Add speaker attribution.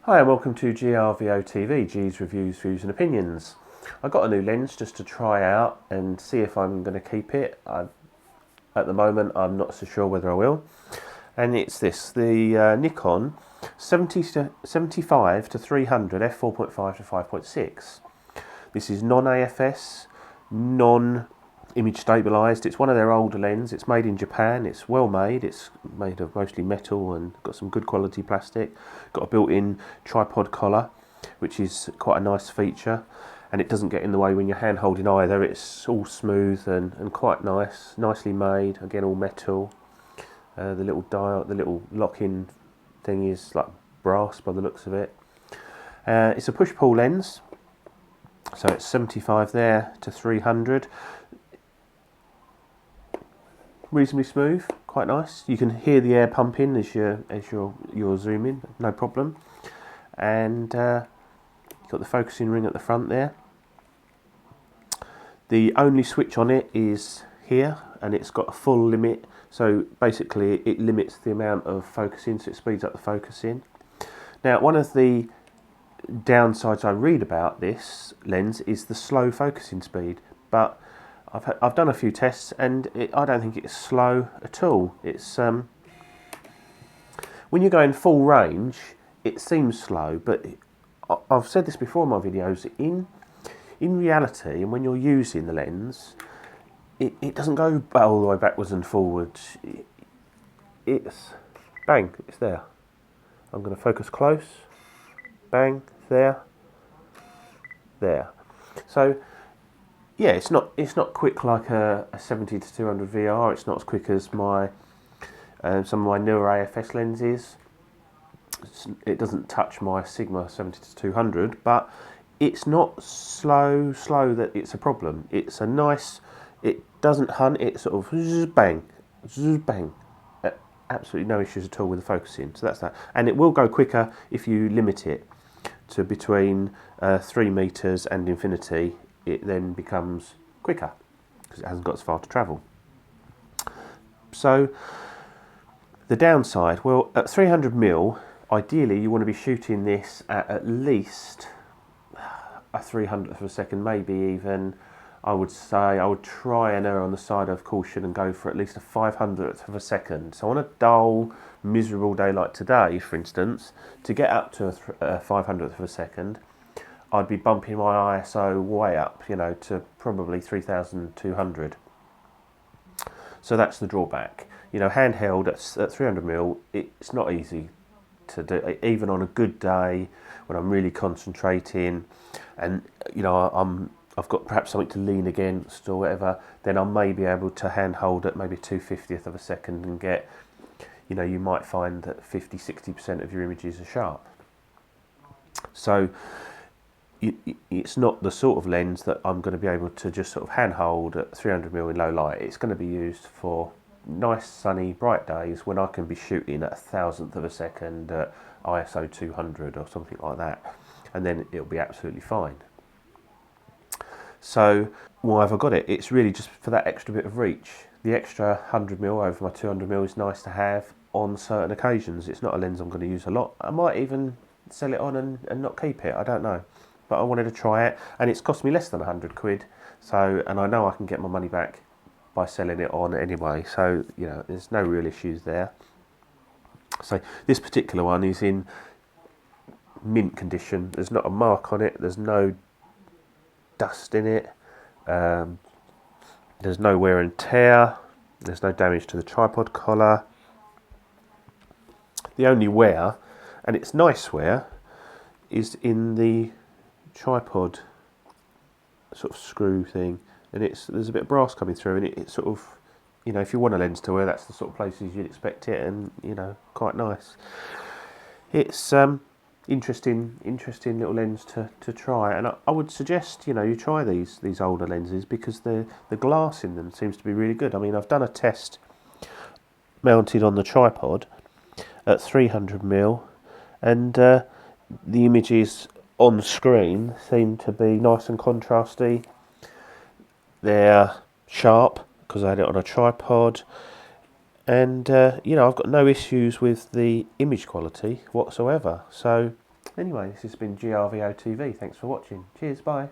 Speaker 1: Hi and welcome to GRVO TV, G's Reviews, Views and Opinions. I got a new lens just to try out and see if I'm going to keep it. At the moment I'm not so sure whether I will. And it's this, the Nikon 75 to 300 f4.5 to 5.6. This is non-AFS, non-image stabilised. It's one of their older lenses. It's made in Japan. It's well made. It's made of mostly metal and got some good quality plastic. Got a built-in tripod collar, which is quite a nice feature. And it doesn't get in the way when you're hand holding either. It's all smooth and quite nice, nicely made. Again, all metal. The little dial, the little lock-in thing is like brass by the looks of it. It's a push-pull lens, so it's 75 there to 300. Reasonably smooth, quite nice. You can hear the air pumping as you're zooming, no problem. And you've got the focusing ring at the front there. The only switch on it is here, and it's got a full limit. So basically it limits the amount of focusing, so it speeds up the focusing. Now, one of the downsides I read about this lens is the slow focusing speed, but I've done a few tests and I don't think it's slow at all. It's when you're going full range, it seems slow, but I've said this before in my videos. In reality, and when you're using the lens, it doesn't go all the way backwards and forwards. It's bang, it's there. I'm going to focus close. Bang, there. So yeah, it's not quick like a 70 to 200 VR. It's not as quick as my some of my newer AFS lenses. It doesn't touch my Sigma 70 to 200, but it's not slow that it's a problem. It's a nice. It doesn't hunt. It sort of zzz, bang. Absolutely no issues at all with the focusing. So that's that. And it will go quicker if you limit it to between 3 meters and infinity. It then becomes quicker because it hasn't got as far to travel. So the downside, well, at 300mm, ideally you want to be shooting this at least a 300th of a second, maybe even, I would say, I would try and err on the side of caution and go for at least a 500th of a second. So on a dull, miserable day like today, for instance, to get up to a 500th of a second, I'd be bumping my ISO way up, to probably 3200. So that's the drawback. Handheld at 300mm, it's not easy to do, even on a good day when I'm really concentrating, and I've got perhaps something to lean against or whatever. Then I may be able to handhold at maybe 2/50th of a second and get, you might find that 50-60% of your images are sharp. So it's not the sort of lens that I'm going to be able to just sort of handhold at 300mm in low light. It's going to be used for nice sunny bright days when I can be shooting at 1,000th of a second at ISO 200 or something like that, and then it'll be absolutely fine. So why have I got it? It's really just for that extra bit of reach. The extra 100mm over my 200mm is nice to have on certain occasions. It's not a lens I'm going to use a lot. I might even sell it on and not keep it, I don't know. But I wanted to try it, and it's cost me less than 100 quid. So, and I know I can get my money back by selling it on anyway. So, there's no real issues there. So this particular one is in mint condition. There's not a mark on it. There's no dust in it. There's no wear and tear. There's no damage to the tripod collar. The only wear, and it's nice wear, is in the tripod sort of screw thing, and there's a bit of brass coming through, and it's sort of, if you want a lens to wear, that's the sort of places you'd expect it, and quite nice. It's interesting little lens to try, and I would suggest you try these older lenses because the glass in them seems to be really good. I mean, I've done a test mounted on the tripod at 300mm, and the images on screen seem to be nice and contrasty. They're sharp because I had it on a tripod, and I've got no issues with the image quality whatsoever. So Anyway, this has been GRVO TV. Thanks for watching. Cheers, bye.